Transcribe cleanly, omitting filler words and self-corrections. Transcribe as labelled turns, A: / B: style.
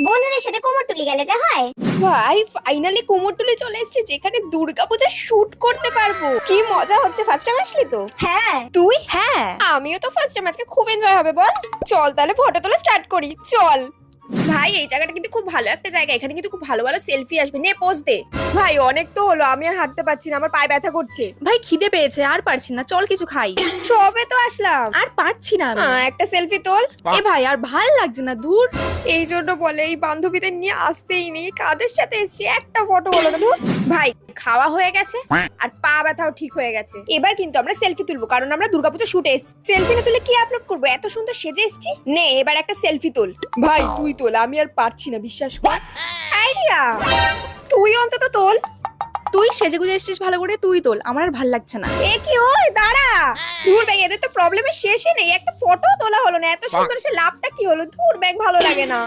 A: বন্ধুদের সাথে কোমরটুলি গেলে যা হয়।
B: ভাই ফাইনালি কোমরটুলি চলে এসেছে, যেখানে দুর্গাপূজা শুট করতে পারবো। কি মজা হচ্ছে। ফার্স্ট টাইম আসলি তো?
A: হ্যাঁ।
B: তুই? হ্যাঁ, আমিও তো ফার্স্ট টাইম। আজকে খুব এনজয় হবে বল। চল তাহলে ফটো তোলা স্টার্ট করি, চল। ভাই এই জায়গাটা কিন্তু খুব ভালো একটা জায়গা, এখানে কিন্তু খুব ভালো ভালো সেলফি আসবে। নে পোজ দে। ভাই অনেক তো হলো, আমি আর হাঁটতে পারছি না, আমার পায়ে ব্যথা করছে।
C: ভাই খিদে পেয়েছে, আর পারছি না, চল কিছু খাই।
B: সবে তো আসলাম।
C: আর পারছি না আমি।
B: একটা সেলফি তোল।
C: এ ভাই আর ভাল লাগছে না, দূর।
B: এই জন্য বলে এই বান্ধবীদের নিয়ে আসতেই নেই। কাদের সাথে এসছি, একটা ফটো হলো না। ধুর। ভাই খাওয়া হয়ে গেছে আর পা ব্যথাও ঠিক হয়ে গেছে। এবার কিন্তু আমরা সেলফি তুলবো, কারণ আমরা দুর্গাপুজো শুটে এসছি। সেলফি না তুলে কি আপলোড করবো? এত সুন্দর সেজে এসছি। নে এবার একটা সেলফি তোল। ভাই তুই তোল, আমি আর পারছি না, বিশ্বাস কর। আইডিয়া, তুই অন্তত তোল।
C: তুই সেজে গুজে এসেছিস ভালো করে, তুই তোল, আমার আর ভাল লাগছে না।
B: এ কি ওই দাঁড়া। ধুর ব্যাগ, এদের তো প্রবলেমের শেষই নেই। একটা ফটো তোলা হলো না, এত সুন্দর সে লাভটা কি হলো? ধুর ব্যাগ, ভালো লাগে না।